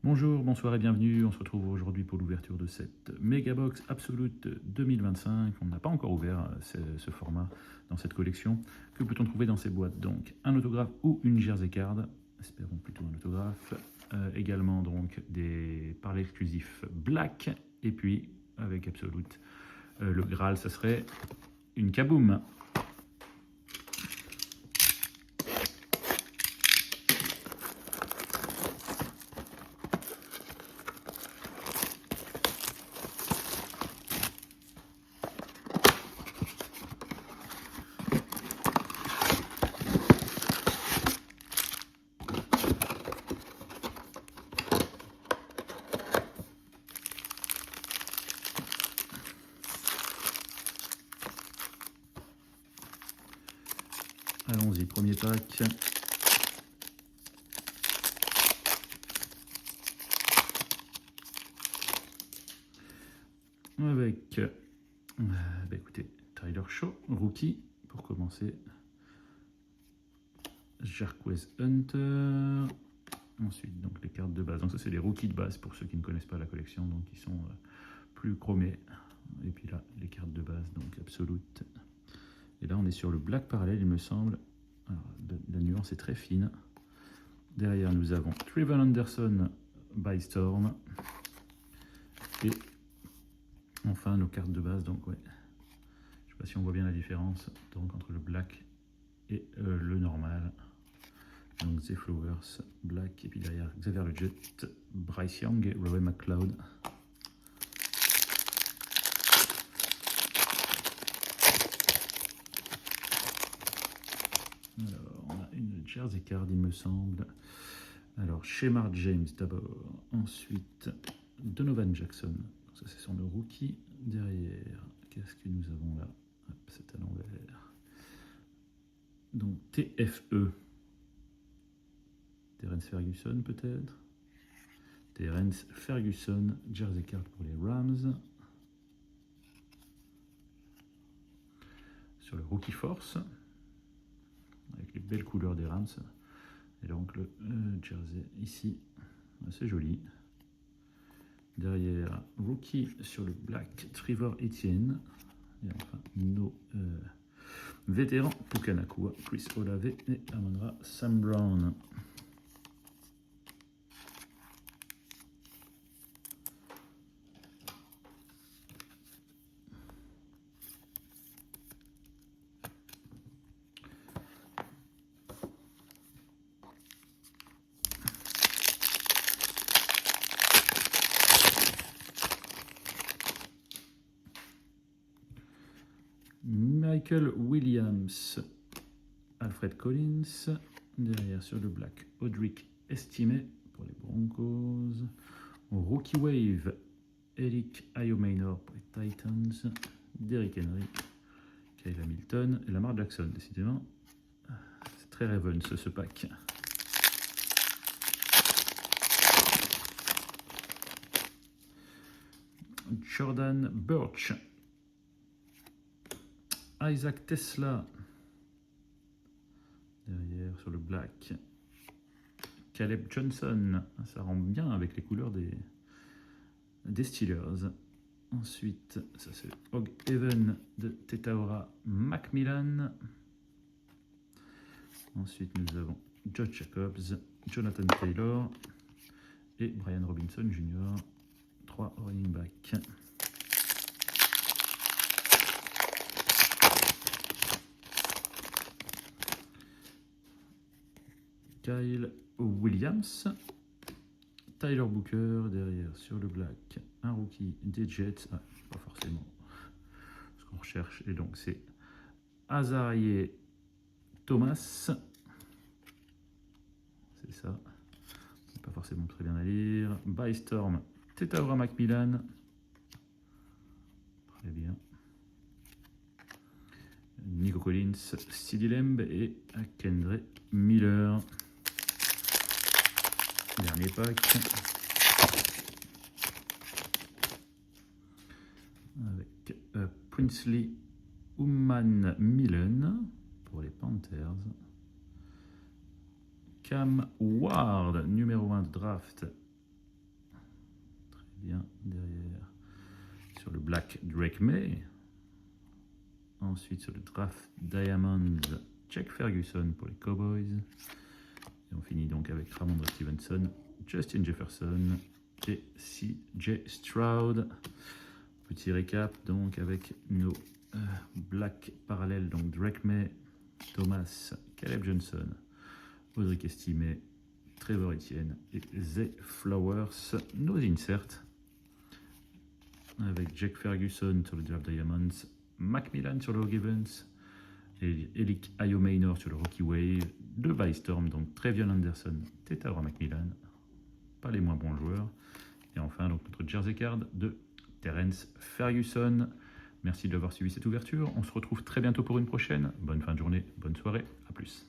Bonjour, bonsoir et bienvenue. On se retrouve aujourd'hui pour l'ouverture de cette Megabox Absolute 2025. On n'a pas encore ouvert ce format dans cette collection. Que peut-on trouver dans ces boîtes? Donc un autographe ou une jersey card. Espérons plutôt un autographe. Également donc des parlers exclusifs Black. Et puis avec Absolute, le Graal, ça serait une Kaboom. Allons-y, premier pack. Avec, écoutez, Tyler Shaw, rookie, pour commencer. Jarquez Hunter. Ensuite, donc les cartes de base. Donc ça, c'est les rookies de base pour ceux qui ne connaissent pas la collection, donc ils sont plus chromés. Et puis là, les cartes de base, donc Absolute. Et là, on est sur le Black parallèle, il me semble. Alors, la nuance est très fine. Derrière, nous avons Trevor Anderson by Storm. Et enfin, nos cartes de base. Donc, ouais. Je sais pas si on voit bien la différence donc, entre le Black et le normal. Donc, The Flowers, Black. Et puis derrière, Xavier Le Jet, Bryce Young et Rory McLeod. Alors, on a une jersey card, il me semble. Alors, Shemar James d'abord. Ensuite, Donovan Jackson. Ça, c'est son rookie. Derrière, qu'est-ce que nous avons là? Hop, c'est à l'envers. Donc, TFE. Terence Ferguson, peut-être. Terence Ferguson, jersey card pour les Rams. Sur le Rookie Force. Avec les belles couleurs des Rams. Et donc le jersey ici, c'est joli. Derrière, rookie sur le Black, Trevor Etienne. Et enfin, nos vétérans, Puka Nacua, Chris Olave et Amon-Ra Sam Brown. Michael Williams, Alfred Collins, derrière sur le Black, Audric Estimé pour les Broncos, Rookie Wave, Eric Ayomaynor pour les Titans, Derrick Henry, Kyle Hamilton et Lamar Jackson, décidément. C'est très Ravens ce pack. Jordan Birch, Isaac Tesla, derrière sur le Black, Caleb Johnson, ça rend bien avec les couleurs des Steelers. Ensuite, ça c'est Og Even de Tetaora Macmillan. Ensuite, nous avons Josh Jacobs, Jonathan Taylor et Brian Robinson Jr. 3 running backs. Kyle Williams, Tyler Booker derrière sur le Black, un rookie des Jets, pas forcément ce qu'on recherche, et donc c'est Azarie Thomas, c'est ça, c'est pas forcément très bien à lire, By Storm, Tetaora Macmillan, très bien, Nico Collins, CeeDee Lamb et Kendre Miller. Dernier pack. Avec Princely Uman Millen pour les Panthers. Cam Ward, numéro 1 de draft bien derrière. Sur le Black, Drake May. Ensuite, sur le Draft Diamonds, Jake Ferguson pour les Cowboys. Et on finit donc avec Ramondre Stevenson, Justin Jefferson et CJ Stroud. Petit récap donc avec nos Black parallèles, donc Drake May, Thomas, Caleb Johnson, Audric Estimé, Trevor Etienne et Zay Flowers. Nos inserts avec Jake Ferguson sur le Draft Diamonds, Macmillan sur le Givens et Elic Ayo Maynor sur le Rocky Wave, de Bystorm, donc Trevion Anderson, Tetara Macmillan, pas les moins bons joueurs. Et enfin donc notre jersey card de Terence Ferguson. Merci d'avoir suivi cette ouverture. On se retrouve très bientôt pour une prochaine. Bonne fin de journée, bonne soirée, à plus.